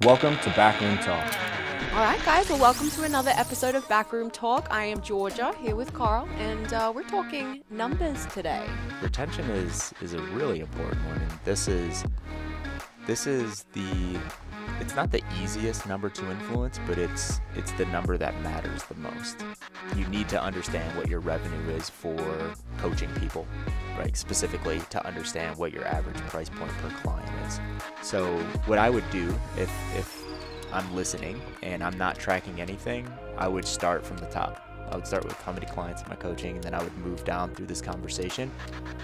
Welcome to Backroom Talk. All right, guys. Well, welcome to another episode of Backroom Talk. I am Georgia here with Carl, and we're talking numbers today. Retention is a really important one, and this is it's not the easiest number to influence, but it's the number that matters the most. You need to understand what your revenue is for coaching people, right? Specifically to understand what your average price point per client is. So what I would do if I'm listening and I'm not tracking anything, I would start from the top. I would start with how many clients am I coaching, and then I would move down through this conversation.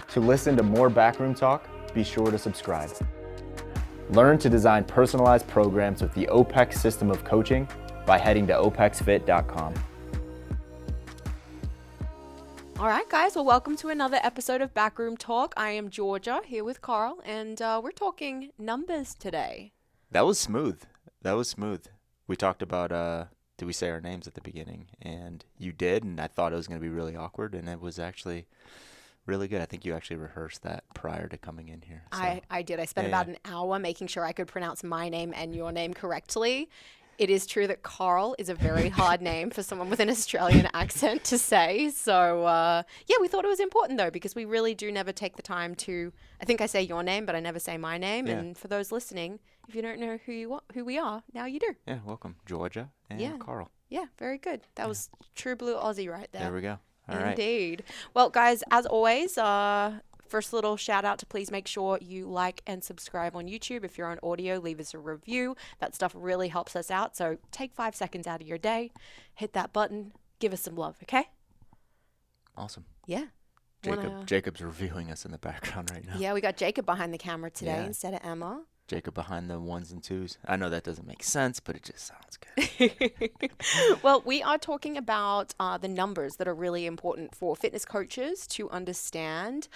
To listen to more Backroom Talk, be sure to subscribe. Learn to design personalized programs with the OPEX system of coaching by heading to opexfit.com. All right, guys. Well, welcome to another episode of Backroom Talk. I am Georgia here with Carl, and we're talking numbers today. That was smooth. We talked about, did we say our names at the beginning? And you did, and I thought it was going to be really awkward, and it was actually really good. I think you actually rehearsed that prior to coming in here. So. I did. I spent about an hour making sure I could pronounce my name and your name correctly. It is true that Carl is a very hard name for someone with an Australian accent to say. So, we thought it was important, though, because we really do never take the time to, I think I say your name, but I never say my name. Yeah. And for those listening, if you don't know who we are, now you do. Yeah, welcome, Georgia and Carl. Yeah, very good. That was true blue Aussie right there. There we go. All Indeed. Right. Well, guys, as always, first little shout out to please make sure you like and subscribe on YouTube. If you're on audio, leave us a review. That stuff really helps us out. So take 5 seconds out of your day, hit that button, give us some love, okay? Awesome. Yeah. Jacob's reviewing us in the background right now. Yeah, we got Jacob behind the camera today instead of Emma. Jacob behind the ones and twos. I know that doesn't make sense, but it just sounds good. Well, we are talking about the numbers that are really important for fitness coaches to understand.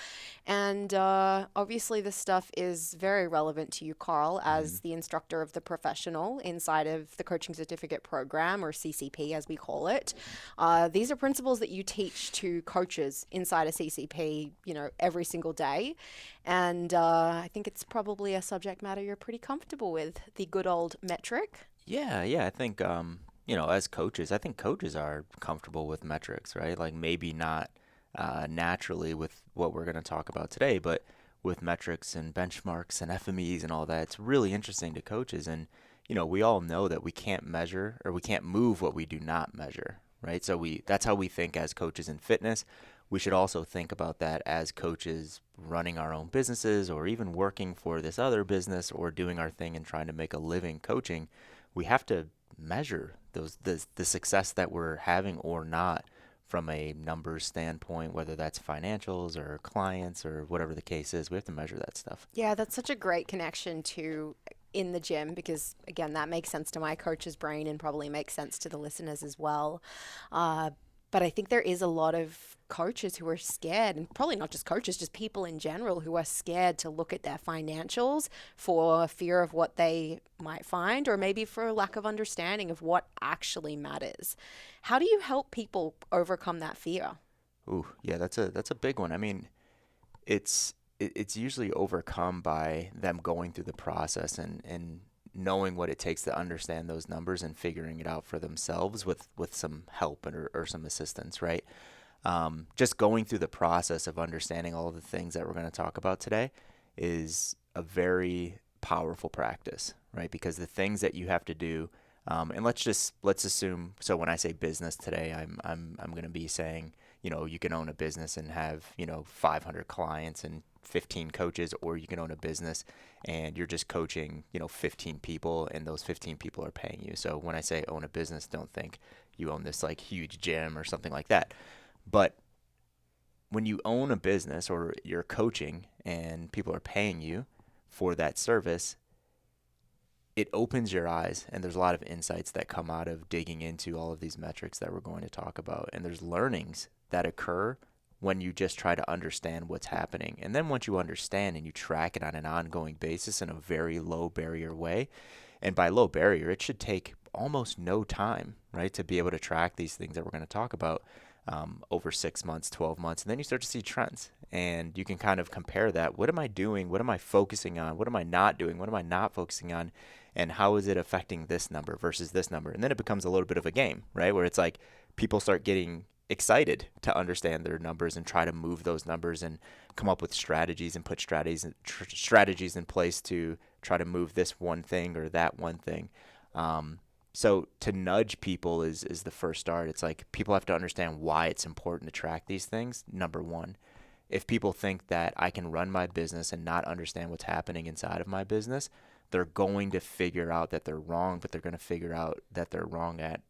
And obviously this stuff is very relevant to you, Carl, as the instructor of the professional inside of the coaching certificate program, or CCP as we call it. These are principles that you teach to coaches inside a CCP, every single day. And I think it's probably a subject matter you're pretty comfortable with, the good old metric. Yeah. I think, as coaches, I think coaches are comfortable with metrics, right? Like maybe not naturally with what we're going to talk about today, but with metrics and benchmarks and FMEs and all that, it's really interesting to coaches. And, we all know that we can't measure or we can't move what we do not measure, right? So that's how we think as coaches in fitness. We should also think about that as coaches running our own businesses or even working for this other business or doing our thing and trying to make a living coaching. We have to measure the success that we're having or not from a numbers standpoint, whether that's financials or clients or whatever the case is. We have to measure that stuff. Yeah, that's such a great connection to in the gym because, again, that makes sense to my coach's brain and probably makes sense to the listeners as well. But I think there is a lot of coaches who are scared, and probably not just coaches, just people in general who are scared to look at their financials for fear of what they might find, or maybe for lack of understanding of what actually matters. How do you help people overcome that fear? Ooh, yeah, that's a big one. I mean, it's usually overcome by them going through the process and knowing what it takes to understand those numbers and figuring it out for themselves with some help or some assistance, right? Just going through the process of understanding all of the things that we're going to talk about today is a very powerful practice, right? Because the things that you have to do, and let's assume, so when I say business today, I'm going to be saying, you can own a business and have, 500 clients and 15 coaches, or you can own a business and you're just coaching, 15 people and those 15 people are paying you. So when I say own a business, don't think you own this like huge gym or something like that. But when you own a business or you're coaching and people are paying you for that service, it opens your eyes, and there's a lot of insights that come out of digging into all of these metrics that we're going to talk about. And there's learnings that occur when you just try to understand what's happening. And then once you understand and you track it on an ongoing basis in a very low barrier way, and by low barrier, it should take almost no time, right, to be able to track these things that we're going to talk about. over 6 months, 12 months, and then you start to see trends, and you can kind of compare that. What am I doing? What am I focusing on? What am I not doing? What am I not focusing on? And how is it affecting this number versus this number? And then it becomes a little bit of a game, right? Where it's like people start getting excited to understand their numbers and try to move those numbers and come up with strategies and put strategies in place to try to move this one thing or that one thing. So to nudge people is the first start. It's like people have to understand why it's important to track these things. Number one, if people think that I can run my business and not understand what's happening inside of my business, they're going to figure out that they're wrong, but they're going to figure out that they're wrong at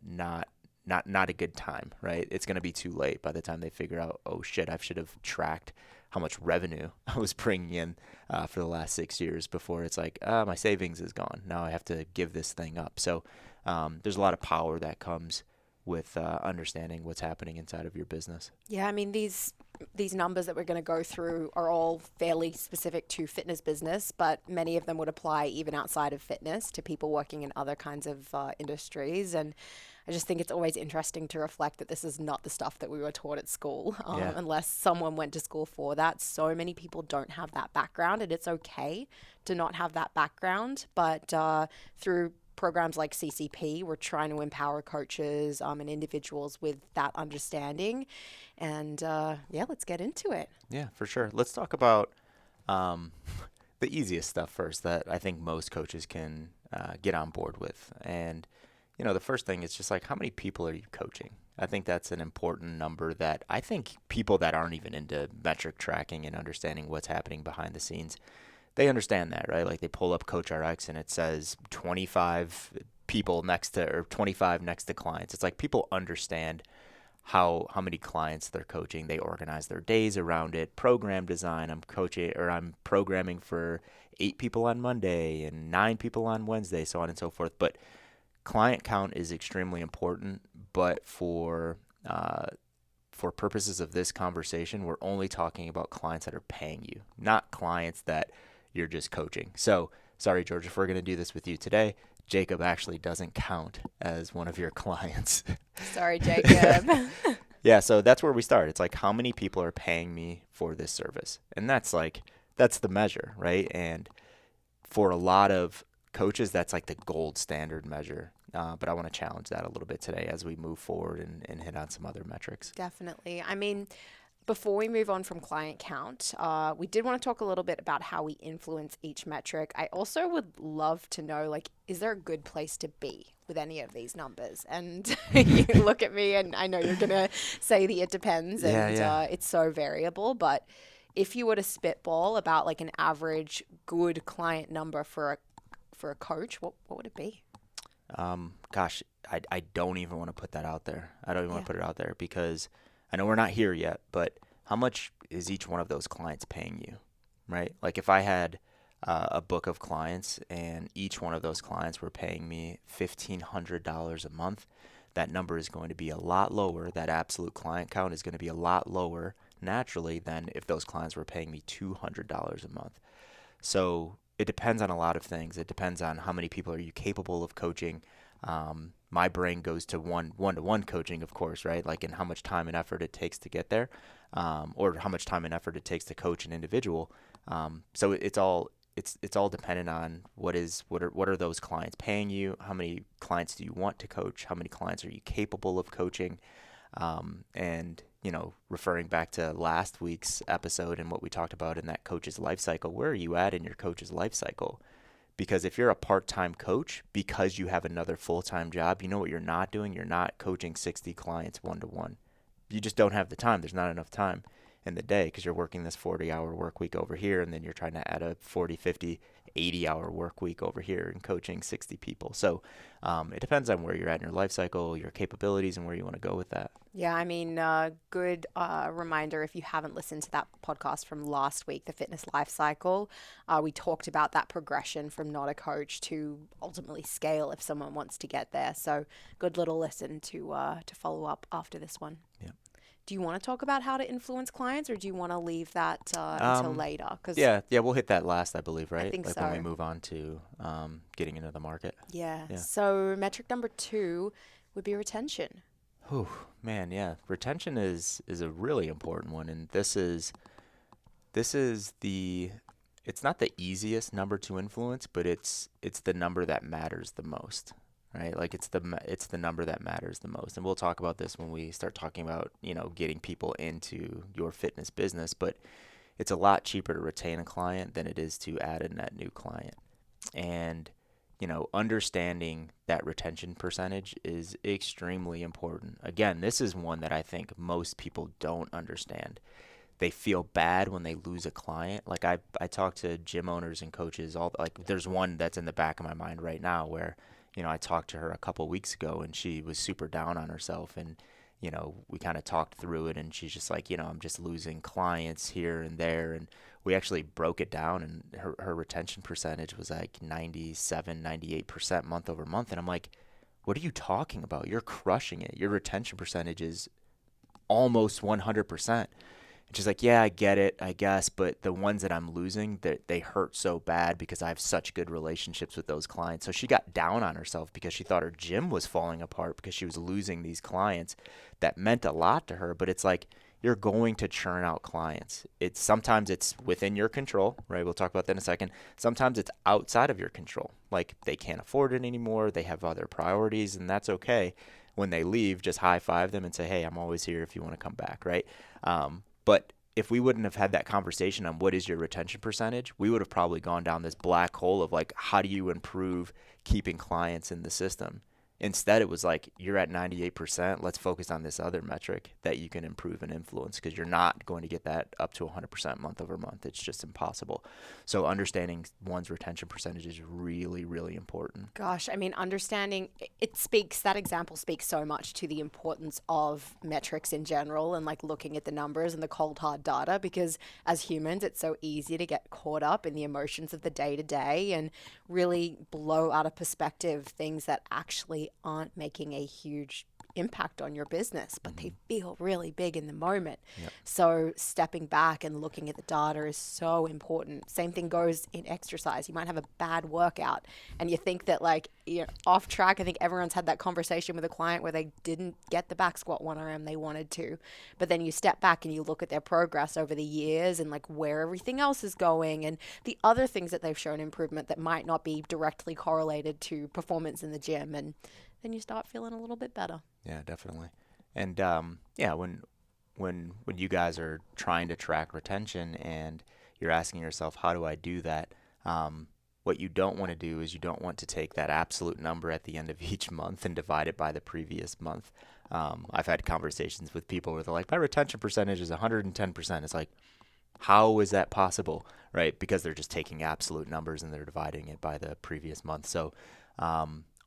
not a good time, right? It's going to be too late by the time they figure out, oh shit, I should have tracked how much revenue I was bringing in for the last 6 years before it's like, my savings is gone. Now I have to give this thing up. So there's a lot of power that comes with understanding what's happening inside of your business. Yeah, I mean, these numbers that we're going to go through are all fairly specific to fitness business, but many of them would apply even outside of fitness to people working in other kinds of industries. And I just think it's always interesting to reflect that this is not the stuff that we were taught at school, unless someone went to school for that. So many people don't have that background, and it's okay to not have that background. But through programs like CCP, we're trying to empower coaches and individuals with that understanding. And let's get into it. Yeah, for sure. Let's talk about the easiest stuff first that I think most coaches can get on board with. And the first thing is just like, how many people are you coaching? I think that's an important number that I think people that aren't even into metric tracking and understanding what's happening behind the scenes, they understand that, right? Like they pull up Coach RX and it says 25 people next to, or 25 next to clients. It's like people understand how many clients they're coaching. They organize their days around it. Program design, I'm programming for 8 people on Monday and 9 people on Wednesday, so on and so forth. But client count is extremely important, but for purposes of this conversation, we're only talking about clients that are paying you, not clients that you're just coaching. So, sorry, George, if we're going to do this with you today, Jacob actually doesn't count as one of your clients. Sorry, Jacob. Yeah, so that's where we start. It's like, how many people are paying me for this service? And that's the measure, right? And for a lot of coaches, that's like the gold standard measure. But I want to challenge that a little bit today as we move forward and hit on some other metrics. Definitely. I mean, before we move on from client count, we did want to talk a little bit about how we influence each metric. I also would love to know, is there a good place to be with any of these numbers? And you look at me and I know you're going to say it depends and it's so variable, but if you were to spitball about an average good client number for a coach, what would it be? Gosh, I don't even want to put that out there. I don't even want to put it out there because I know we're not here yet, but how much is each one of those clients paying you, right? Like if I had a book of clients and each one of those clients were paying me $1,500 a month, that number is going to be a lot lower. That absolute client count is going to be a lot lower naturally than if those clients were paying me $200 a month. So it depends on a lot of things. It depends on how many people are you capable of coaching. My brain goes to one-to-one coaching, of course, right? Like in how much time and effort it takes to get there, or how much time and effort it takes to coach an individual. So it's all dependent on what are those clients paying you? How many clients do you want to coach? How many clients are you capable of coaching? And referring back to last week's episode and what we talked about in that coach's life cycle, where are you at in your coach's life cycle? Because if you're a part-time coach, because you have another full-time job, you know what you're not doing? You're not coaching 60 clients one-to-one. You just don't have the time. There's not enough time in the day because you're working this 40-hour work week over here, and then you're trying to add a 40, 50, 80-hour work week over here and coaching 60 people. So it depends on where you're at in your life cycle, your capabilities, and where you want to go with that. Yeah, I mean, good reminder if you haven't listened to that podcast from last week, the fitness life cycle. We talked about that progression from not a coach to ultimately scale if someone wants to get there. So good little listen to follow up after this one. Yeah. Do you want to talk about how to influence clients, or do you want to leave that until later? Yeah, we'll hit that last, I believe, right? I think so. When we move on to getting into the market. Yeah. So metric number 2 would be retention. Oh man, yeah. Retention is a really important one, and this is the it's not the easiest number to influence, but it's the number that matters the most, right? Like it's the number that matters the most. And we'll talk about this when we start talking about, getting people into your fitness business, but it's a lot cheaper to retain a client than it is to add a net new client. And understanding that retention percentage is extremely important. Again, this is one that I think most people don't understand. They feel bad when they lose a client. Like I talk to gym owners and coaches there's one that's in the back of my mind right now where, I talked to her a couple weeks ago and she was super down on herself, and we kind of talked through it, and she's just like, I'm just losing clients here and there, and we actually broke it down, and her retention percentage was like 97, 98% month over month. And I'm like, what are you talking about? You're crushing it. Your retention percentage is almost 100%. And she's like, yeah, I get it, I guess, but the ones that I'm losing, they hurt so bad because I have such good relationships with those clients. So she got down on herself because she thought her gym was falling apart because she was losing these clients that meant a lot to her. But it's like, you're going to churn out clients. Sometimes it's within your control, right? We'll talk about that in a second. Sometimes it's outside of your control. Like they can't afford it anymore. They have other priorities, and that's okay. When they leave, just high five them and say, hey, I'm always here if you want to come back, right? But if we wouldn't have had that conversation on what is your retention percentage, we would have probably gone down this black hole of like, how do you improve keeping clients in the system? Instead, it was like, you're at 98%. Let's focus on this other metric that you can improve and influence, because you're not going to get that up to 100% month over month. It's just impossible. So understanding one's retention percentage is really, really important. Gosh, I mean, understanding that example speaks so much to the importance of metrics in general, and like looking at the numbers and the cold hard data, because as humans, it's so easy to get caught up in the emotions of the day to day and really blow out of perspective things that actually aren't making a huge impact on your business, but they feel really big in the moment. Yep. So stepping back and looking at the data is so important. Same thing goes in exercise. You might have a bad workout and you think that like you're off track. I think everyone's had that conversation with a client where they didn't get the back squat 1RM they wanted to, but then you step back and you look at their progress over the years and like where everything else is going and the other things that they've shown improvement that might not be directly correlated to performance in the gym, and then you start feeling a little bit better. Yeah, definitely. And when you guys are trying to track retention and you're asking yourself, how do I do that? What you don't want to do is you don't want to take that absolute number at the end of each month and divide it by the previous month. I've had conversations with people where they're like, my retention percentage is 110%. It's like, how is that possible, right? Because they're just taking absolute numbers and they're dividing it by the previous month. So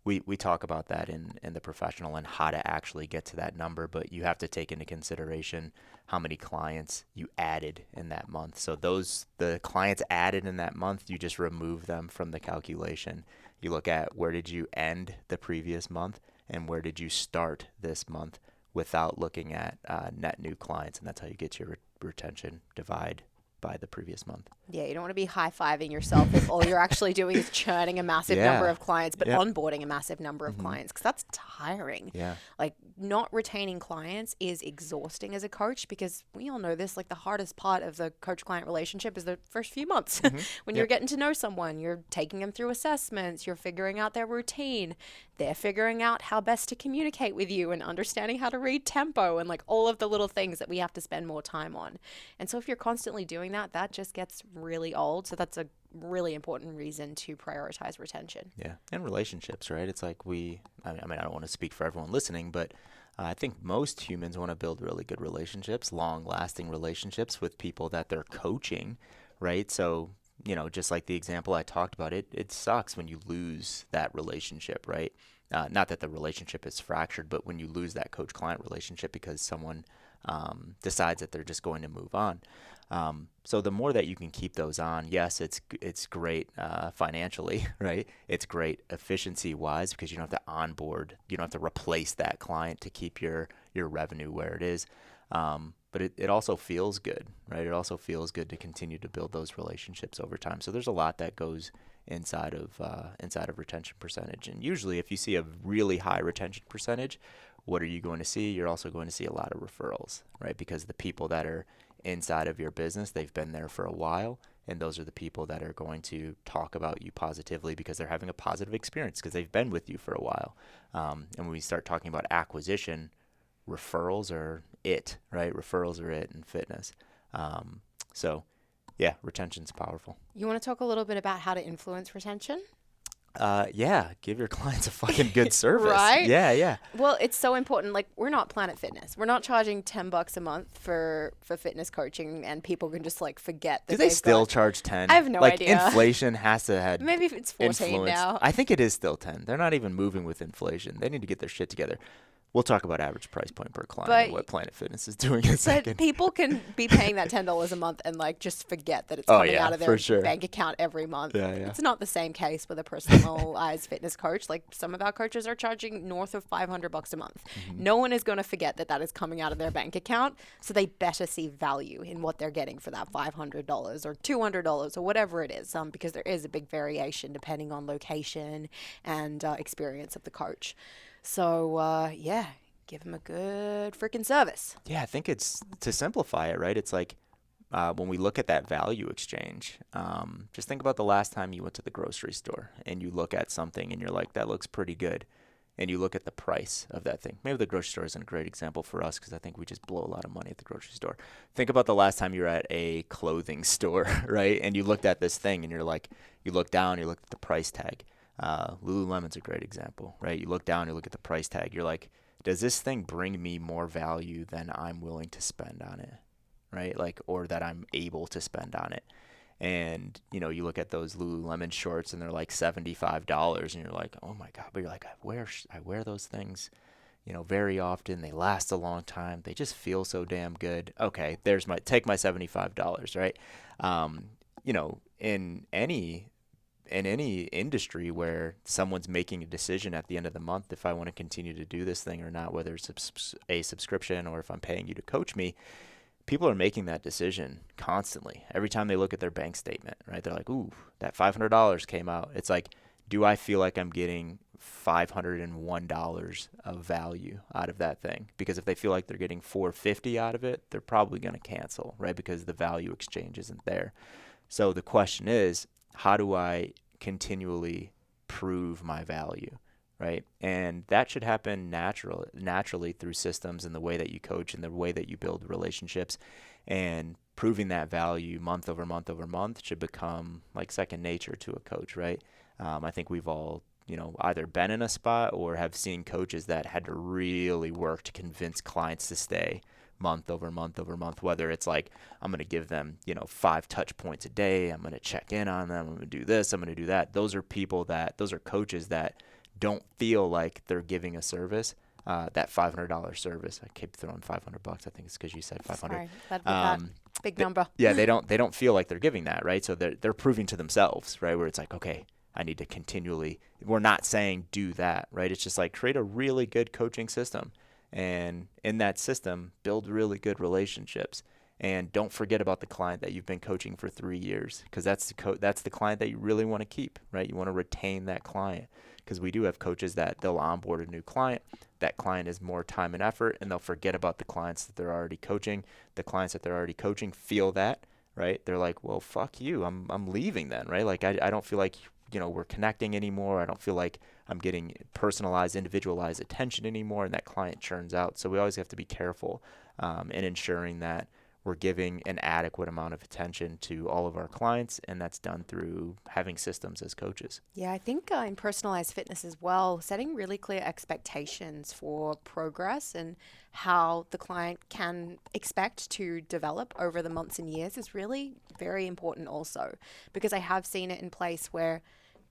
we talk about that in the professional and how to actually get to that number, but you have to take into consideration how many clients you added in that month. So the clients added in that month, you just remove them from the calculation. You look at where did you end the previous month and where did you start this month without looking at net new clients, and that's how you get your retention divide by the previous month. Yeah, you don't want to be high-fiving yourself if all you're actually doing is churning a massive number of clients, but onboarding a massive number of clients, because that's tiring. Yeah. Like, not retaining clients is exhausting as a coach, because we all know this, like the hardest part of the coach-client relationship is the first few months. When you're getting to know someone, you're taking them through assessments, you're figuring out their routine, they're figuring out how best to communicate with you and understanding how to read tempo and like all of the little things that we have to spend more time on. And so if you're constantly doing that, that just gets really old. So that's a really important reason to prioritize retention. Yeah. And relationships, right? It's like I don't want to speak for everyone listening, but I think most humans want to build really good relationships, long-lasting relationships with people that they're coaching, right? So, just like the example I talked about, it sucks when you lose that relationship, right? Not that the relationship is fractured, but when you lose that coach-client relationship because someone decides that they're just going to move on. So the more that you can keep those on, yes, it's great financially, right? It's great efficiency-wise because you don't have to onboard, you don't have to replace that client to keep your revenue where it is. But it also feels good, right? It also feels good to continue to build those relationships over time. So there's a lot that goes inside of retention percentage. And usually if you see a really high retention percentage, what are you going to see? You're also going to see a lot of referrals, right? Because the people that are inside of your business, they've been there for a while, and those are the people that are going to talk about you positively because they're having a positive experience because they've been with you for a while. And when we start talking about acquisition, referrals are it, right? Referrals are it in fitness. So yeah, retention's powerful. You want to talk a little bit about how to influence retention? Yeah, give your clients a fucking good service. Right? Yeah. Well, it's so important. Like, we're not Planet Fitness. We're not charging $10 a month for fitness coaching, and people can just like forget that. Do they still charge 10? I have no idea. Inflation has to have Maybe it's 14 influence. now. I think it is still 10. They're not even moving with inflation. They need to get their shit together. We'll talk about average price point per client and what Planet Fitness is doing in a second. But people can be paying that $10 a month and like just forget that it's coming out of their bank account every month. Yeah. It's not the same case with a personalized fitness coach. Like, some of our coaches are charging north of $500 a month. Mm-hmm. No one is going to forget that is coming out of their bank account. So they better see value in what they're getting for that $500 or $200 or whatever it is, because there is a big variation depending on location and experience of the coach. So, give them a good freaking service. Yeah, I think it's, to simplify it, right? It's like when we look at that value exchange, just think about the last time you went to the grocery store and you look at something and you're like, that looks pretty good. And you look at the price of that thing. Maybe the grocery store isn't a great example for us because I think we just blow a lot of money at the grocery store. Think about the last time you were at a clothing store, right? And you looked at this thing and you're like, you look down, you look at the price tag. Lululemon's a great example, right? You look down, you look at the price tag. You're like, does this thing bring me more value than I'm willing to spend on it, right? Like, or that I'm able to spend on it. And, you look at those Lululemon shorts and they're like $75 and you're like, oh my God, but you're like, I wear those things, very often. They last a long time. They just feel so damn good. Okay, take my $75, right? In any industry where someone's making a decision at the end of the month if I want to continue to do this thing or not, whether it's a subscription or if I'm paying you to coach me, people are making that decision constantly. Every time they look at their bank statement, right? They're like, ooh, that $500 came out. It's like, do I feel like I'm getting $501 of value out of that thing? Because if they feel like they're getting $450 out of it, they're probably going to cancel, right? Because the value exchange isn't there. So the question is, how do I continually prove my value, right? And that should happen naturally through systems and the way that you coach and the way that you build relationships. And proving that value month over month over month should become like second nature to a coach, right? I think we've all, either been in a spot or have seen coaches that had to really work to convince clients to stay month over month over month, whether it's like, I'm going to give them, 5 touch points a day. I'm going to check in on them. I'm going to do this. I'm going to do that. Those are coaches that don't feel like they're giving a service, that $500 service. I keep throwing $500. I think it's because you said 500. Sorry, that big number. Yeah, they don't feel like they're giving that, right? So they're proving to themselves, right? Where it's like, okay, I need to continually, we're not saying do that, right? It's just like create a really good coaching system. And in that system, build really good relationships. And don't forget about the client that you've been coaching for 3 years, because that's the client that you really want to keep, right? You want to retain that client, because we do have coaches that they'll onboard a new client. That client is more time and effort, and they'll forget about the clients that they're already coaching. The clients that they're already coaching feel that, right? They're like, well, fuck you. I'm leaving then, right? Like I don't feel like we're connecting anymore. I don't feel like I'm getting personalized, individualized attention anymore, and that client churns out. So we always have to be careful in ensuring that we're giving an adequate amount of attention to all of our clients, and that's done through having systems as coaches. Yeah, I think in personalized fitness as well, setting really clear expectations for progress and how the client can expect to develop over the months and years is really very important also, because I have seen it in place where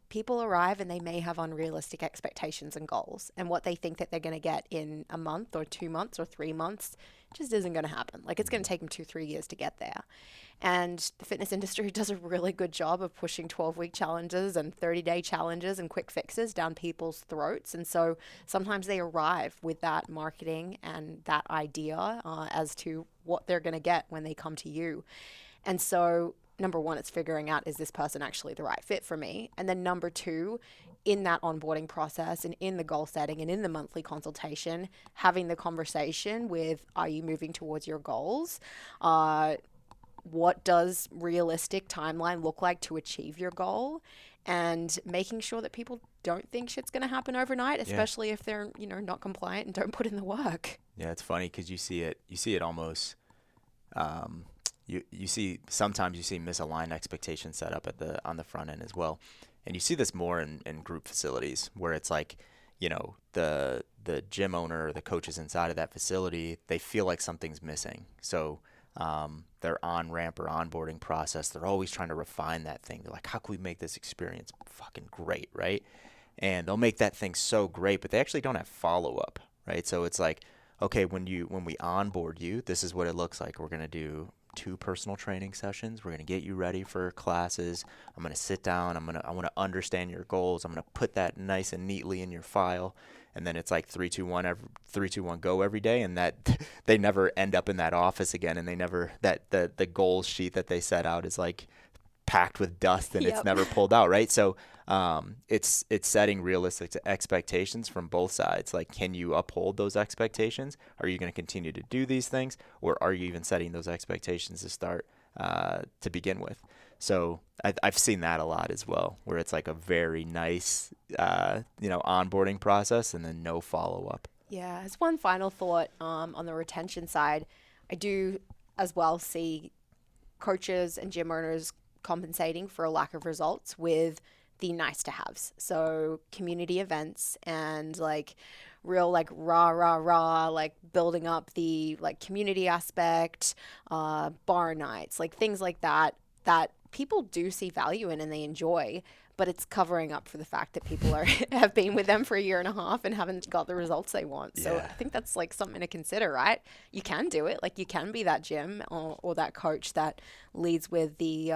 people arrive and they may have unrealistic expectations and goals, and what they think that they're going to get in a month or 2 months or 3 months just isn't going to happen. Like, it's going to take them 2-3 years to get there. And the fitness industry does a really good job of pushing 12-week challenges and 30-day challenges and quick fixes down people's throats. And so sometimes they arrive with that marketing and that idea as to what they're going to get when they come to you. And so number one, it's figuring out, is this person actually the right fit for me? And then number two, in that onboarding process and in the goal setting and in the monthly consultation, having the conversation with, are you moving towards your goals? What does realistic timeline look like to achieve your goal? And making sure that people don't think shit's going to happen overnight, especially if they're, not compliant and don't put in the work. Yeah, it's funny because you see it almost, sometimes you see misaligned expectations set up on the front end as well. And you see this more in group facilities where it's like, the gym owner or the coaches inside of that facility, they feel like something's missing. So their on-ramp or onboarding process, they're always trying to refine that thing. They're like, how can we make this experience fucking great, right? And they'll make that thing so great, but they actually don't have follow-up, right? So it's like, okay, when we onboard you, this is what it looks like. We're going to do 2 personal training sessions. We're going to get you ready for classes. I'm going to sit down. I want to understand your goals. I'm going to put that nice and neatly in your file. And then it's like 3, 2, 1, go every day. And that they never end up in that office again. And they never, the goals sheet that they set out is like packed with dust and it's never pulled out. Right. So, it's setting realistic expectations from both sides. Like, can you uphold those expectations? Are you going to continue to do these things, or are you even setting those expectations to start, to begin with? So I've seen that a lot as well, where it's like a very nice, onboarding process and then no follow-up. Yeah, as one final thought, on the retention side, I do as well see coaches and gym owners compensating for a lack of results with the nice to haves. So community events and like real like rah, like building up the like community aspect, bar nights, like things like that people do see value in and they enjoy, but it's covering up for the fact that people have been with them for a year and a half and haven't got the results they want. So I think that's like something to consider, right? You can do it. Like, you can be that gym or that coach that leads with the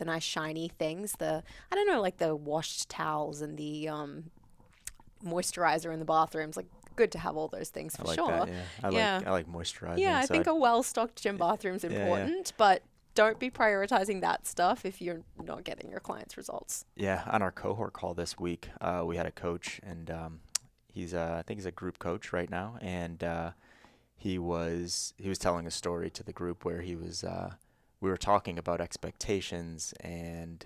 nice shiny things, like the washed towels and the moisturizer in the bathrooms. Like, good to have all those things for sure. That, yeah. I like moisturizer. Yeah, I think a well-stocked gym bathroom is important, but don't be prioritizing that stuff if you're not getting your clients' results. Yeah, on our cohort call this week, we had a coach, and I think he's a group coach right now, and he was telling a story to the group where we were talking about expectations and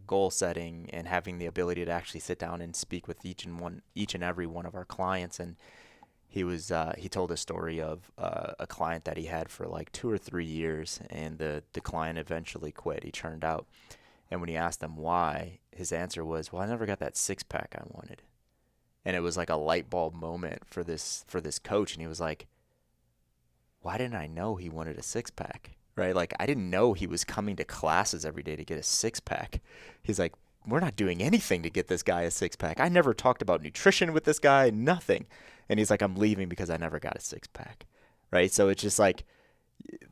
goal setting and having the ability to actually sit down and speak with each and every one of our clients. And he told a story of a client that he had for like 2 or 3 years, and the client eventually quit. He churned out. And when he asked him why, his answer was, well, I never got that 6-pack I wanted. And it was like a light bulb moment for this coach. And he was like, why didn't I know he wanted a 6-pack? Right? Like, I didn't know he was coming to classes every day to get a 6-pack. He's like, we're not doing anything to get this guy a 6-pack. I never talked about nutrition with this guy, nothing. And he's like, I'm leaving because I never got a 6-pack. Right? So it's just like,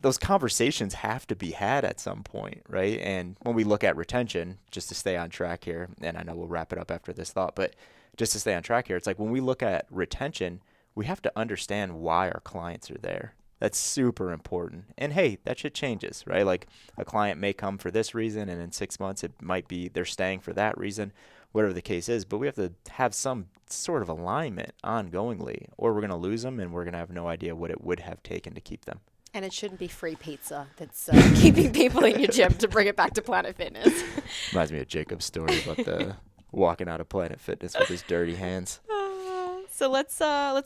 those conversations have to be had at some point, right? And when we look at retention, just to stay on track here, and I know we'll wrap it up after this thought, but just to stay on track here, it's like when we look at retention, we have to understand why our clients are there. That's super important. And hey, that shit changes, right? Like, a client may come for this reason, and in 6 months it might be they're staying for that reason, whatever the case is. But we have to have some sort of alignment ongoingly, or we're going to lose them and we're going to have no idea what it would have taken to keep them. And it shouldn't be free pizza that's keeping people in your gym, to bring it back to Planet Fitness. Reminds me of Jacob's story about the walking out of Planet Fitness with his dirty hands. So let's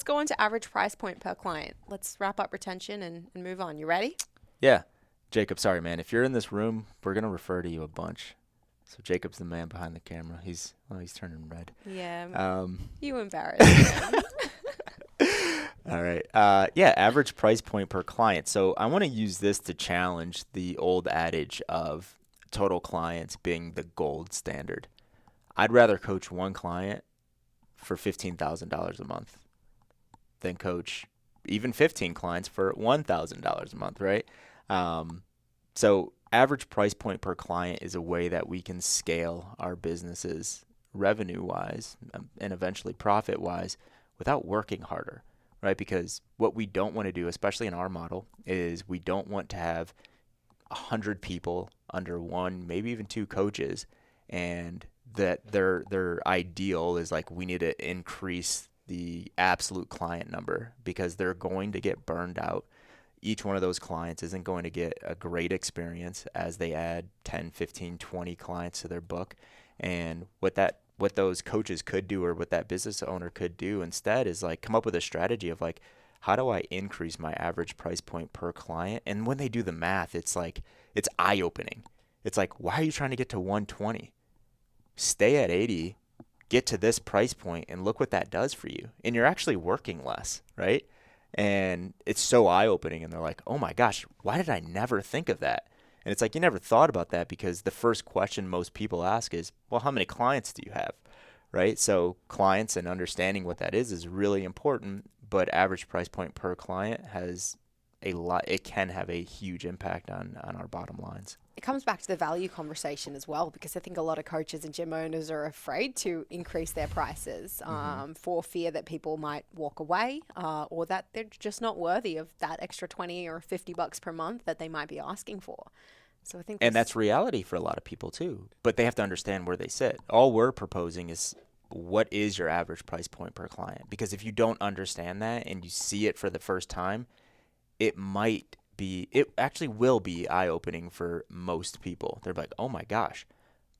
go into average price point per client. Let's wrap up retention and move on. You ready? Yeah. Jacob, sorry, man. If you're in this room, we're going to refer to you a bunch. So Jacob's the man behind the camera. He's turning red. Yeah. You embarrassed him. All right. Average price point per client. So I want to use this to challenge the old adage of total clients being the gold standard. I'd rather coach one client for $15,000 a month than coach even 15 clients for $1,000 a month, right? So average price point per client is a way that we can scale our businesses revenue-wise and eventually profit-wise without working harder, right? Because what we don't want to do, especially in our model, is we don't want to have 100 people under one, maybe even two coaches, and that their ideal is like, we need to increase the absolute client number because they're going to get burned out. Each one of those clients isn't going to get a great experience as they add 10, 15, 20 clients to their book. And what those coaches could do, or what that business owner could do instead, is like come up with a strategy of like, how do I increase my average price point per client? And when they do the math, it's like, it's eye-opening. It's like, why are you trying to get to 120? Stay at 80, get to this price point, and look what that does for you. And you're actually working less, right? And it's so eye-opening. And they're like, oh my gosh, why did I never think of that? And it's like, you never thought about that because the first question most people ask is, well, how many clients do you have, right? So clients and understanding what that is really important, but average price point per client has a lot. It can have a huge impact on our bottom lines. It comes back to the value conversation as well, because I think a lot of coaches and gym owners are afraid to increase their prices for fear that people might walk away or that they're just not worthy of that extra 20 or $50 per month that they might be asking for. So I think that's reality for a lot of people too, but they have to understand where they sit. All we're proposing is, what is your average price point per client? Because if you don't understand that and you see it for the first time, it actually will be eye-opening for most people. They're like, oh my gosh,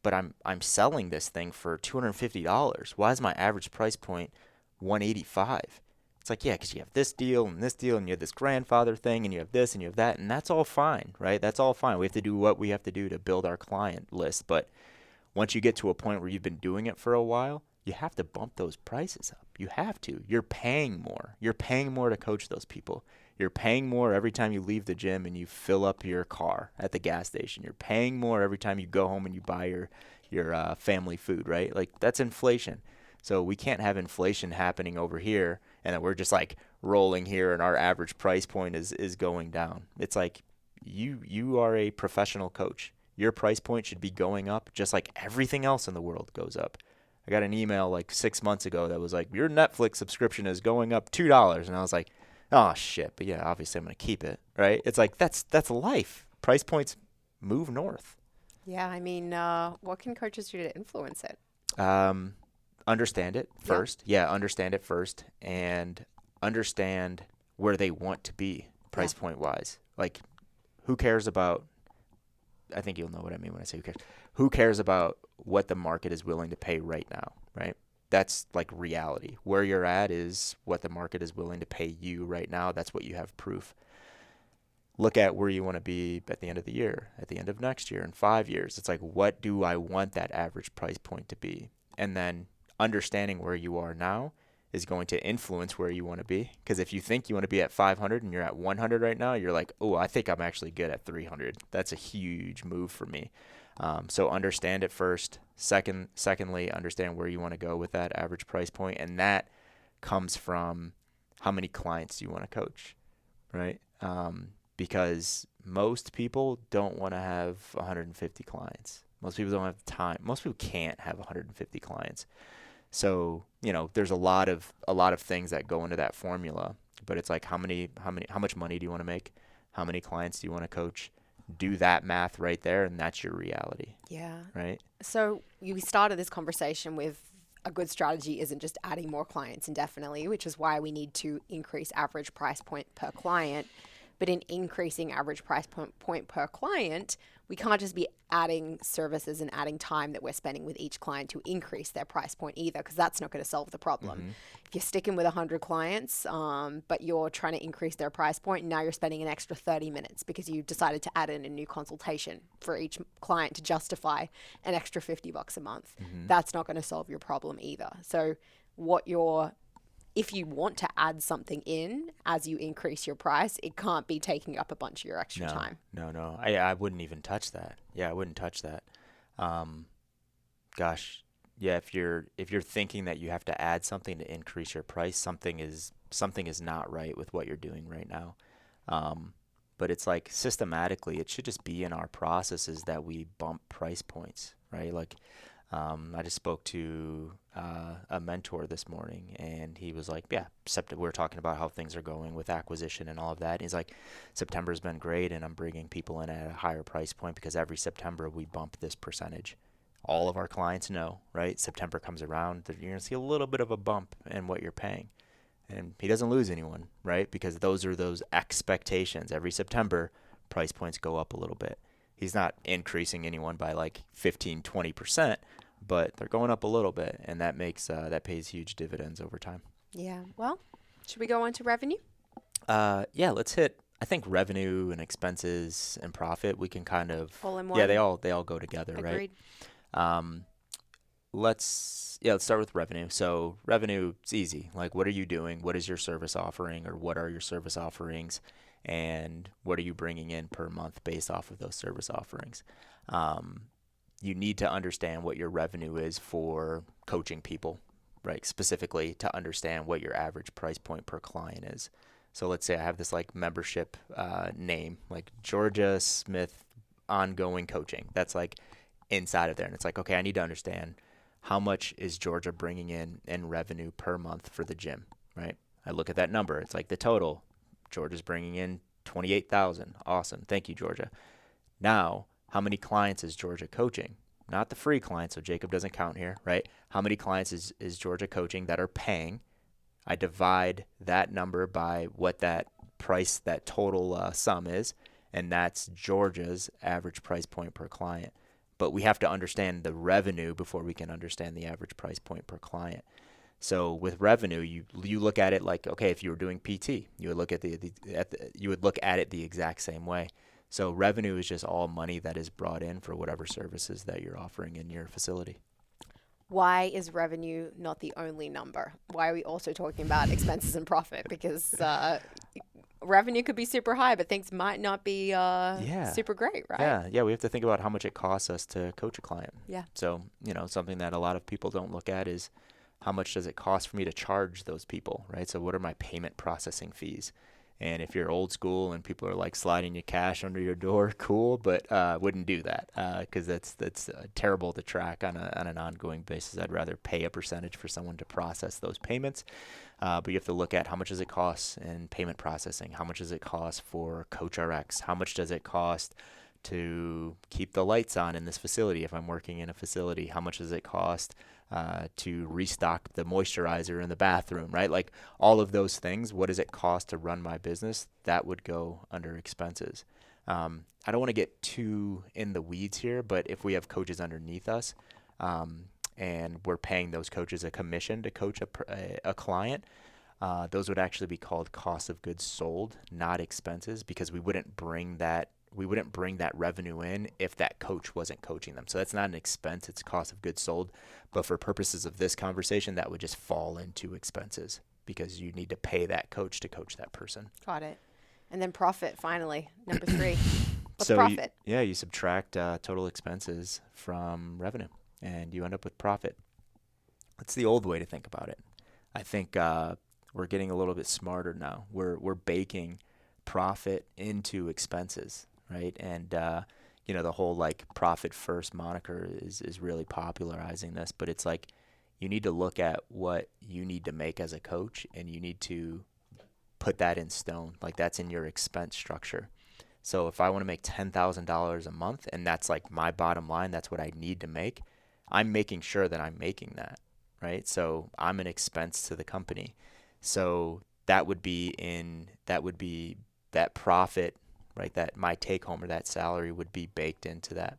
but I'm selling this thing for $250. Why is my average price point $185? It's like, yeah, because you have this deal, and you have this grandfather thing, and you have this, and you have that, and that's all fine, right? That's all fine. We have to do what we have to do to build our client list. But once you get to a point where you've been doing it for a while, you have to bump those prices up. You have to. You're paying more. You're paying more to coach those people. You're paying more every time you leave the gym and you fill up your car at the gas station. You're paying more every time you go home and you buy your family food, right? Like, that's inflation. So we can't have inflation happening over here and then we're just like rolling here and our average price point is going down. It's like, you are a professional coach. Your price point should be going up just like everything else in the world goes up. I got an email like 6 months ago that was like, your Netflix subscription is going up $2. And I was like, oh shit, but yeah, obviously I'm going to keep it, right? It's like, that's life. Price points move north. Yeah, I mean, what can coaches do to influence it? Understand it first. Yeah, understand it first, and understand where they want to be price point wise. Like, who cares about, I think you'll know what I mean when I say who cares. Who cares about what the market is willing to pay right now, right? That's like reality. Where you're at is what the market is willing to pay you right now. That's what you have proof. Look at where you want to be at the end of the year, at the end of next year, in 5 years. It's like, what do I want that average price point to be? And then understanding where you are now is going to influence where you want to be. Because if you think you want to be at 500 and you're at 100 right now, you're like, oh, I think I'm actually good at 300. That's a huge move for me. So understand it first. Secondly, understand where you want to go with that average price point. And that comes from how many clients you want to coach, right? Because most people don't want to have 150 clients. Most people don't have time. Most people can't have 150 clients. So, there's a lot of things that go into that formula, but it's like, how much money do you want to make? How many clients do you want to coach? Do that math right there, and that's your reality. Yeah. Right? So we started this conversation with a good strategy isn't just adding more clients indefinitely, which is why we need to increase average price point per client. But in increasing average price point per client, we can't just be adding services and adding time that we're spending with each client to increase their price point either, because that's not going to solve the problem. Mm-hmm. If you're sticking with 100 clients, but you're trying to increase their price point, now you're spending an extra 30 minutes because you decided to add in a new consultation for each client to justify an extra $50 a month. Mm-hmm. That's not going to solve your problem either. So if you want to add something in as you increase your price, it can't be taking up a bunch of your extra time. No. I wouldn't even touch that. Yeah, I wouldn't touch that. Gosh, yeah. If you're thinking that you have to add something to increase your price, something is not right with what you're doing right now. But it's like, systematically, it should just be in our processes that we bump price points, right? Like, I just spoke to a mentor this morning, and he was like, yeah, we're talking about how things are going with acquisition and all of that. And he's like, September's been great, and I'm bringing people in at a higher price point because every September we bump this percentage. All of our clients know, right? September comes around, you're going to see a little bit of a bump in what you're paying. And he doesn't lose anyone, right? Because those are those expectations. Every September, price points go up a little bit. He's not increasing anyone by like 15, 20%, but they're going up a little bit, and that makes that pays huge dividends over time. Yeah. Well, should we go on to revenue? Yeah, let's hit. I think revenue and expenses and profit, we can kind of All in one. Yeah, they all go together, Agreed. right? Let's start with revenue. So revenue, it's easy. Like, what are you doing? What is your service offering, or what are your service offerings, and what are you bringing in per month based off of those service offerings? You need to understand what your revenue is for coaching people, right? Specifically to understand what your average price point per client is. So let's say I have this like membership name, like Georgia Smith Ongoing Coaching. That's like inside of there. And it's like, okay, I need to understand how much is Georgia bringing in revenue per month for the gym, right? I look at that number. It's like the total. Georgia's bringing in $28,000. Awesome. Thank you, Georgia. Now, how many clients is Georgia coaching? Not the free clients, so Jacob doesn't count here, right? How many clients is Georgia coaching that are paying? I divide that number by what that price, that total sum is, and that's Georgia's average price point per client. But we have to understand the revenue before we can understand the average price point per client. So with revenue, you look at it like, okay, if you were doing PT, you would look at you would look at it the exact same way. So revenue is just all money that is brought in for whatever services that you're offering in your facility. Why is revenue not the only number? Why are we also talking about expenses and profit? Because revenue could be super high, but things might not be super great, right? Yeah. We have to think about how much it costs us to coach a client. Yeah. So, something that a lot of people don't look at is how much does it cost for me to charge those people, right? So what are my payment processing fees? And if you're old school and people are like sliding you cash under your door, cool, but wouldn't do that because that's terrible to track on an ongoing basis. I'd rather pay a percentage for someone to process those payments. But you have to look at how much does it cost in payment processing? How much does it cost for CoachRx? How much does it cost to keep the lights on in this facility if I'm working in a facility? How much does it cost to restock the moisturizer in the bathroom, right? Like all of those things, what does it cost to run my business? That would go under expenses. I don't want to get too in the weeds here, but if we have coaches underneath us and we're paying those coaches a commission to coach a client, those would actually be called cost of goods sold, not expenses, because we wouldn't bring that revenue in if that coach wasn't coaching them. So that's not an expense, it's cost of goods sold. But for purposes of this conversation, that would just fall into expenses because you need to pay that coach to coach that person. Got it. And then profit, finally, number 3. What's so profit? You subtract total expenses from revenue and you end up with profit. That's the old way to think about it. I think we're getting a little bit smarter now. We're baking profit into expenses. Right. And, the whole like profit first moniker is really popularizing this, but it's like you need to look at what you need to make as a coach and you need to put that in stone. Like that's in your expense structure. So if I want to make $10,000 a month and that's like my bottom line, that's what I need to make. I'm making sure that I'm making that. Right. So I'm an expense to the company. So that would be that profit, right, that my take home or that salary would be baked into that.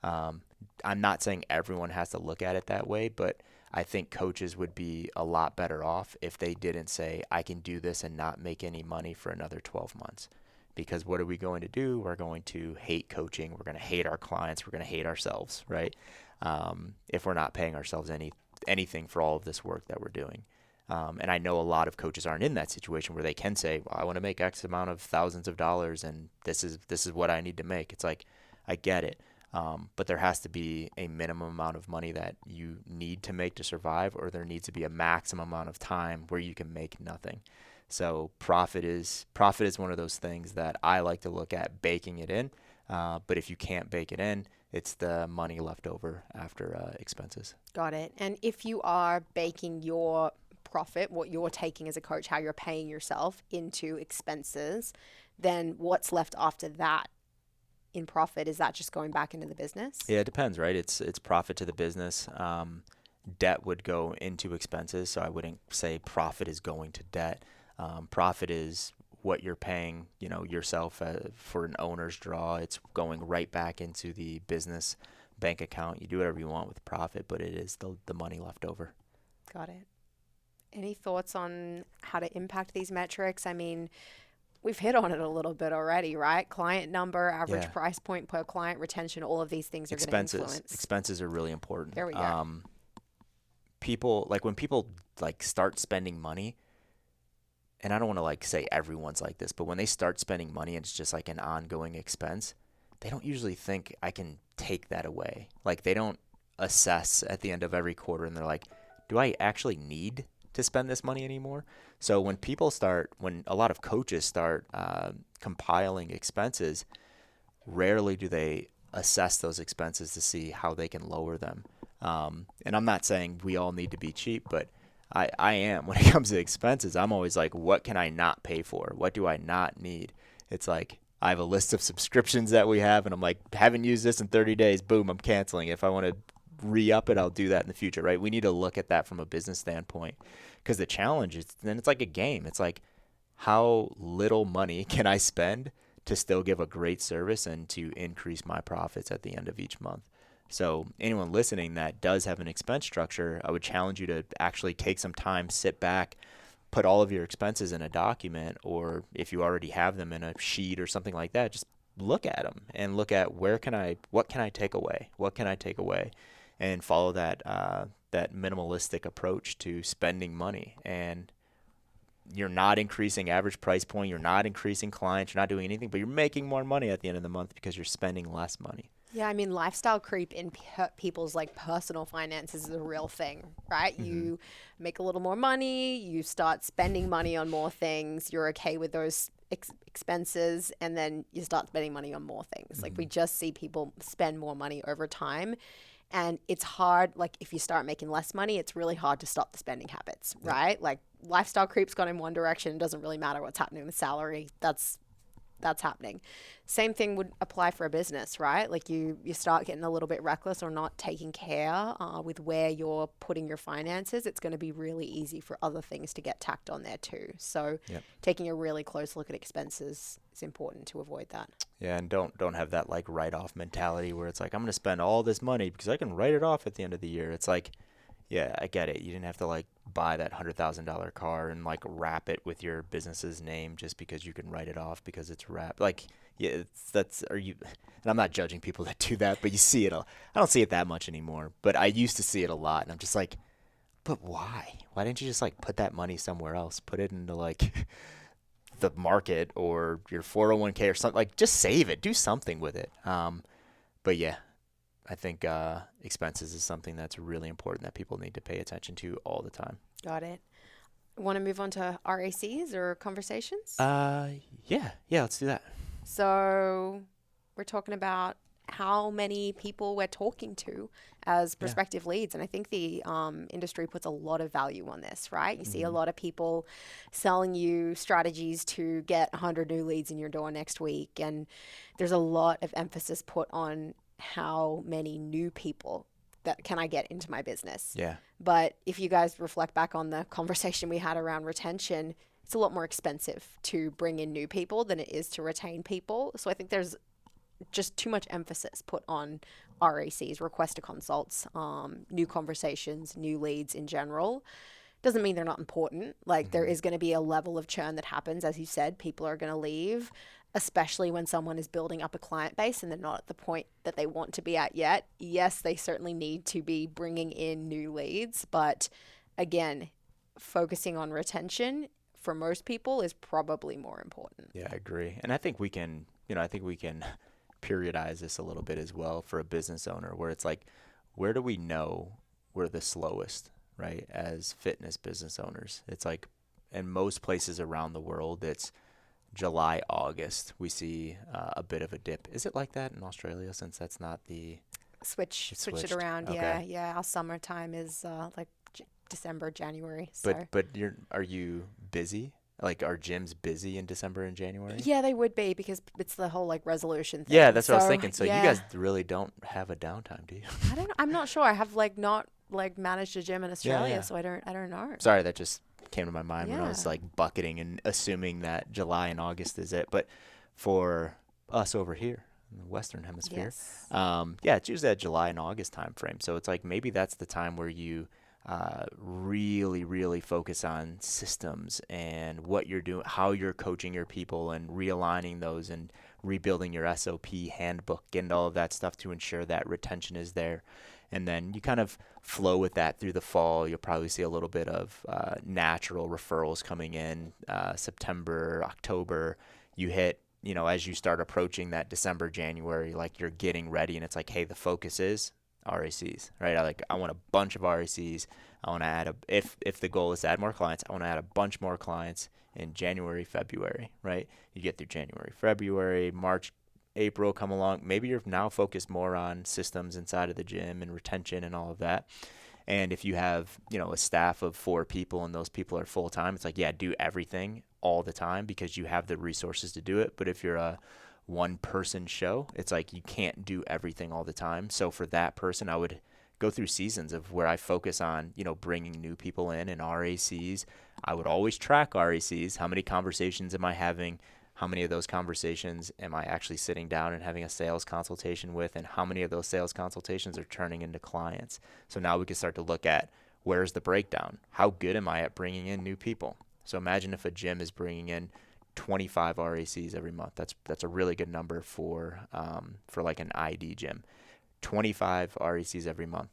I'm not saying everyone has to look at it that way, but I think coaches would be a lot better off if they didn't say, I can do this and not make any money for another 12 months. Because what are we going to do? We're going to hate coaching. We're going to hate our clients. We're going to hate ourselves, right? If we're not paying ourselves anything for all of this work that we're doing. And I know a lot of coaches aren't in that situation where they can say, well, I want to make X amount of thousands of dollars and this is what I need to make. It's like, I get it. But there has to be a minimum amount of money that you need to make to survive, or there needs to be a maximum amount of time where you can make nothing. So profit is one of those things that I like to look at baking it in. But if you can't bake it in, it's the money left over after expenses. Got it. And if you are baking your profit, what you're taking as a coach, how you're paying yourself into expenses, then what's left after that in profit? Is that just going back into the business? Yeah, it depends, right? It's profit to the business. Debt would go into expenses, so I wouldn't say profit is going to debt. Profit is what you're paying, yourself for an owner's draw. It's going right back into the business bank account. You do whatever you want with profit, but it is the money left over. Got it. Any thoughts on how to impact these metrics? I mean, we've hit on it a little bit already, right? Client number, average price point per client, retention, all of these things are going to influence. Expenses are really important. There we go. When people start spending money, and I don't want to say everyone's like this, but when they start spending money and it's just like an ongoing expense, they don't usually think I can take that away. They don't assess at the end of every quarter and they're like, do I actually need to spend this money anymore? So when a lot of coaches start compiling expenses, rarely do they assess those expenses to see how they can lower them. And I'm not saying we all need to be cheap, but I am. When it comes to expenses, I'm always like, what can I not pay for? What do I not need? It's like, I have a list of subscriptions that we have, and I'm like, haven't used this in 30 days. Boom, I'm canceling. If I want to re-up it, I'll do that in the future, right? We need to look at that from a business standpoint, because the challenge is, then it's like a game. It's like, how little money can I spend to still give a great service and to increase my profits at the end of each month? So anyone listening that does have an expense structure, I would challenge you to actually take some time, sit back, put all of your expenses in a document, or if you already have them in a sheet or something like that, just look at them and look at what can I take away? What can I take away? And follow that minimalistic approach to spending money. And you're not increasing average price point, you're not increasing clients, you're not doing anything, but you're making more money at the end of the month because you're spending less money. Yeah, I mean, lifestyle creep in people's personal finances is a real thing, right? Mm-hmm. You make a little more money, you start spending money on more things, you're okay with those expenses, and then you start spending money on more things. Mm-hmm. We just see people spend more money over time. And it's hard, if you start making less money, it's really hard to stop the spending habits, right? Lifestyle creep's gone in one direction. It doesn't really matter what's happening with salary. That's happening. Same thing would apply for a business, right? You start getting a little bit reckless or not taking care with where you're putting your finances, it's going to be really easy for other things to get tacked on there too. So taking a really close look at expenses is important to avoid that. Yeah, and don't have that write-off mentality where it's I'm going to spend all this money because I can write it off at the end of the year. It's yeah, I get it. You didn't have to buy that $100,000 car and wrap it with your business's name just because you can write it off because it's wrapped. And I'm not judging people that do that, but you see it. I don't see it that much anymore, but I used to see it a lot. And I'm just but why? Why didn't you just put that money somewhere else? Put it into the market or your 401k or something. Just save it. Do something with it. But yeah. I think expenses is something that's really important that people need to pay attention to all the time. Got it. Want to move on to RACs or conversations? Yeah, let's do that. So we're talking about how many people we're talking to as prospective leads. And I think the industry puts a lot of value on this, right? You see a lot of people selling you strategies to get 100 new leads in your door next week. And there's a lot of emphasis put on how many new people that can I get into my business. Yeah. But if you guys reflect back on the conversation we had around retention, it's a lot more expensive to bring in new people than it is to retain people. So I think there's just too much emphasis put on RACs, request to consults, new conversations, new leads in general. Doesn't mean they're not important. There is going to be a level of churn that happens. As you said, people are going to leave, especially when someone is building up a client base and they're not at the point that they want to be at yet. Yes, they certainly need to be bringing in new leads, but again, focusing on retention for most people is probably more important. Yeah, I agree. And I think we can periodize this a little bit as well for a business owner where it's where do we know we're the slowest, right? As fitness business owners, it's in most places around the world, it's July, August, we see a bit of a dip. Is it like that in Australia since that's not the Switch it switched? around. Okay. Yeah. Our summertime is like December, January. So But are you busy? Like, are gyms busy in December and January? yeah, they would be because it's the whole like resolution thing. Yeah, that's what I was So, thinking. So you yeah, guys really don't have a downtime, do you? I don't. I'm not sure. I have like not like managed a gym in Australia, yeah. so I don't know. Sorry, that just came to my mind when I Yeah. was like bucketing and assuming that July and August is it. But for us over here in the Western Hemisphere, Yes. yeah, it's usually that July and August time frame. So it's like maybe that's the time where you really, really focus on systems and what you're doing, how you're coaching your people and realigning those and rebuilding your SOP handbook and all of that stuff to ensure that retention is there. And then you kind of flow with that through the fall. You'll probably see a little bit of natural referrals coming in September, October. You hit, as you start approaching that December, January, like you're getting ready and it's like, hey, the focus is RACs, right? I want a bunch of RACs. I want to add if the goal is to add more clients, I want to add a bunch more clients in January, February, right? You get through January, February, March, April come along. Maybe you're now focused more on systems inside of the gym and retention and all of that. And if you have, a staff of 4 people and those people are full time, it's like, yeah, do everything all the time because you have the resources to do it. But if you're a one person show, it's like you can't do everything all the time. So for that person, I would go through seasons of where I focus on, bringing new people in and RACs. I would always track RACs. How many conversations am I having? How many of those conversations am I actually sitting down and having a sales consultation with? And how many of those sales consultations are turning into clients? So now we can start to look at where's the breakdown? How good am I at bringing in new people? So imagine if a gym is bringing in 25 RACs every month. That's a really good number for like an ID gym. 25 RACs every month.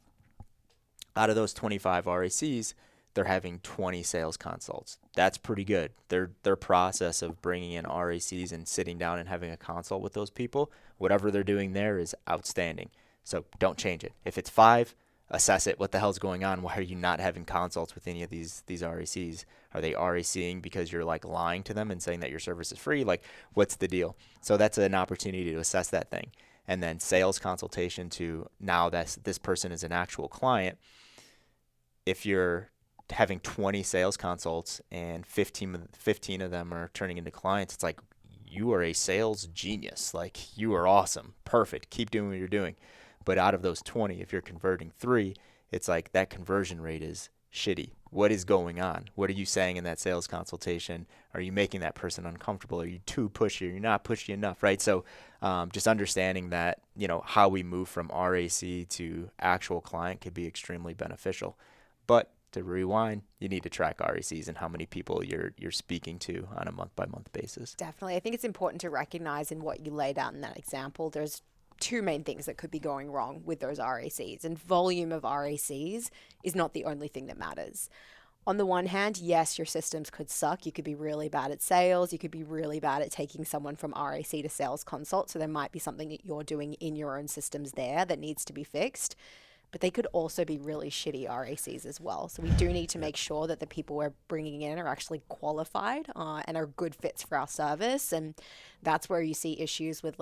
Out of those 25 RACs, they're having 20 sales consults. That's pretty good. Their process of bringing in RACs and sitting down and having a consult with those people, whatever they're doing there is outstanding. So don't change it. If it's 5, assess it. What the hell's going on? Why are you not having consults with any of these RACs? Are they RACing because you're like lying to them and saying that your service is free? Like, what's the deal? So that's an opportunity to assess that thing. And then sales consultation to now that this person is an actual client. If you're having 20 sales consults and 15 of them are turning into clients, it's like you are a sales genius. Like, you are awesome. Perfect. Keep doing what you're doing. But out of those 20, if you're converting 3, it's like that conversion rate is shitty. What is going on? What are you saying in that sales consultation? Are you making that person uncomfortable? Are you too pushy? Are you not pushy enough, right? So just understanding that, how we move from RAC to actual client could be extremely beneficial. But to rewind, you need to track RACs and how many people you're speaking to on a month-by-month basis. Definitely. I think it's important to recognize in what you laid out in that example, there's 2 main things that could be going wrong with those RACs, and volume of RACs is not the only thing that matters. On the one hand, yes, your systems could suck. You could be really bad at sales. You could be really bad at taking someone from RAC to sales consult. So there might be something that you're doing in your own systems there that needs to be fixed. But they could also be really shitty RACs as well. So we do need to make sure that the people we're bringing in are actually qualified and are good fits for our service. And that's where you see issues with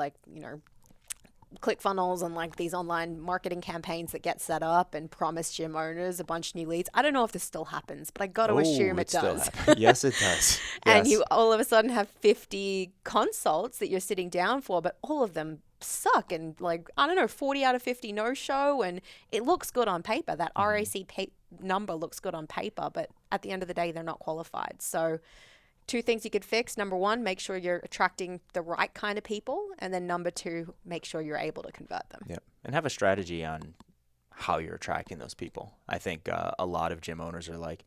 ClickFunnels and like these online marketing campaigns that get set up and promise gym owners a bunch of new leads. I don't know if this still happens, but I got to assume it does. Yes, it does. And Yes. you all of a sudden have 50 consults that you're sitting down for, but all of them suck and 40 out of 50 no show, and it looks good on paper. That RAC number looks good on paper, but at the end of the day, they're not qualified. So 2 things you could fix. Number 1, make sure you're attracting the right kind of people. And then number 2, make sure you're able to convert them. Yep. And have a strategy on how you're attracting those people. I think a lot of gym owners are like,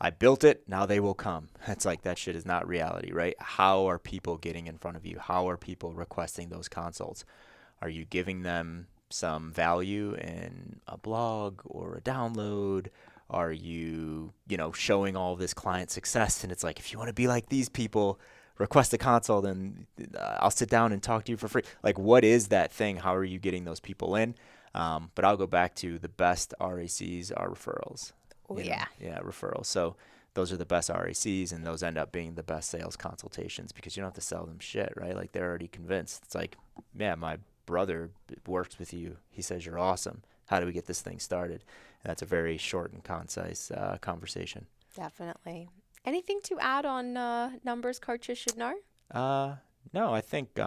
I built it, now they will come. It's like, that shit is not reality, right? How are people getting in front of you? How are people requesting those consults? Are you giving them some value in a blog or a download? Are you, showing all this client success? And it's like, if you want to be like these people, request a consult and I'll sit down and talk to you for free. Like, what is that thing? How are you getting those people in? But I'll go back to the best RACs are referrals. Oh, yeah. Yeah, referrals. So those are the best RACs, and those end up being the best sales consultations because you don't have to sell them shit, right? Like they're already convinced. It's like, yeah, my brother works with you. He says you're awesome. How do we get this thing started? And that's a very short and concise conversation. Definitely. Anything to add on numbers coaches should know? No, I think,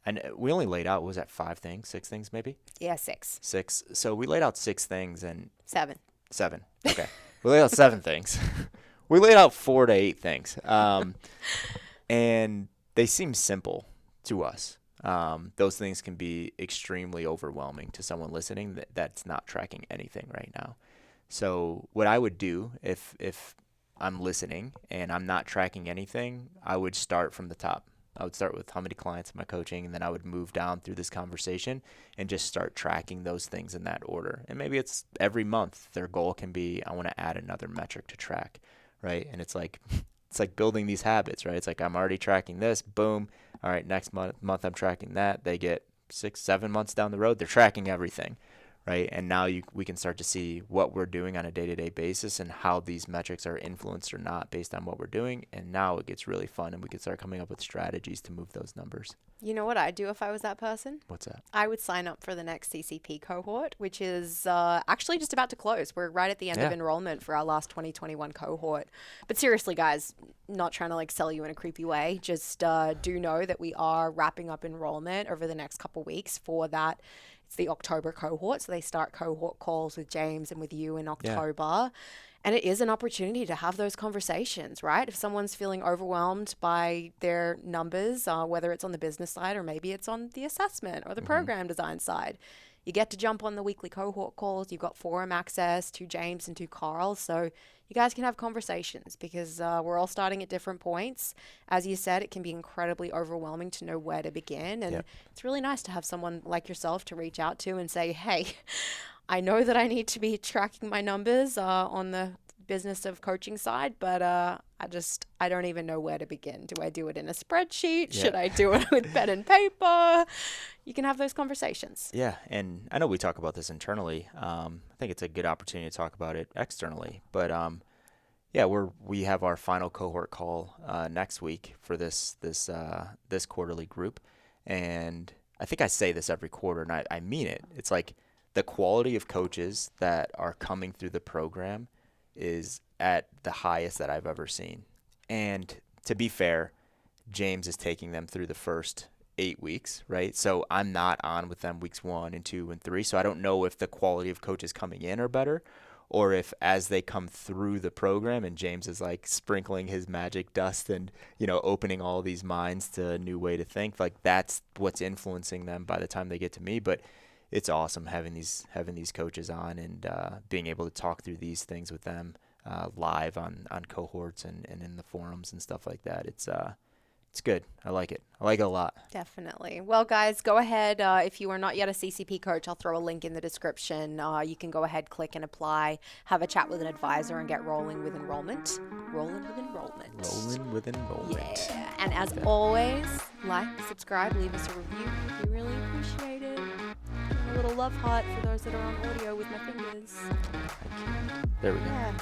and we only laid out, what was that, 5 things, 6 things maybe? Yeah, 6. 6. So we laid out 6 things and 7. 7. Okay. We laid out 7 things. We laid out 4 to 8 things. And they seem simple to us. Those things can be extremely overwhelming to someone listening that's not tracking anything right now. So what I would do if I'm listening and I'm not tracking anything, I would start from the top. I would start with how many clients am I coaching, and then I would move down through this conversation and just start tracking those things in that order. And maybe it's every month their goal can be, I want to add another metric to track, right? And it's like building these habits, right? It's like I'm already tracking this, boom. All right, next month I'm tracking that. They get 6-7 months down the road, they're tracking everything, right? And now we can start to see what we're doing on a day-to-day basis and how these metrics are influenced or not based on what we're doing. And now it gets really fun, and we can start coming up with strategies to move those numbers. You know what I'd do if I was that person? What's that? I would sign up for the next CCP cohort, which is actually just about to close. We're right at the end of enrollment for our last 2021 cohort. But seriously, guys, not trying to like sell you in a creepy way. Just do know that we are wrapping up enrollment over the next couple weeks for that. It's the October cohort. So they start cohort calls with James and with you in October. And it is an opportunity to have those conversations, right? If someone's feeling overwhelmed by their numbers, whether it's on the business side or maybe it's on the assessment or the program design side, you get to jump on the weekly cohort calls. You've got forum access to James and to Carl. So you guys can have conversations because we're all starting at different points. As you said, it can be incredibly overwhelming to know where to begin. And it's really nice to have someone like yourself to reach out to and say, hey, I know that I need to be tracking my numbers on the business of coaching side, but I don't even know where to begin. Do I do it in a spreadsheet? Should I do it with pen and paper? You can have those conversations. Yeah, and I know we talk about this internally. I think it's a good opportunity to talk about it externally. But we have our final cohort call next week for this quarterly group, and I think I say this every quarter, and I mean it. It's like the quality of coaches that are coming through the program is at the highest that I've ever seen. And to be fair, James is taking them through the first 8 weeks, right? So I'm not on with them weeks 1 and 2 and 3. So I don't know if the quality of coaches coming in are better, or if as they come through the program and James is like sprinkling his magic dust and, opening all these minds to a new way to think, like that's what's influencing them by the time they get to me. But it's awesome having these coaches on and being able to talk through these things with them live on cohorts and in the forums and stuff like that. It's good. I like it. I like it a lot. Definitely. Well, guys, go ahead. If you are not yet a CCP coach, I'll throw a link in the description. You can go ahead, click and apply, have a chat with an advisor, and get rolling with enrollment. Rolling with enrollment. Yeah. And as always, like, subscribe, leave us a review. We really appreciate it. A little love heart for those that are on audio with my fingers. There we go. Yeah.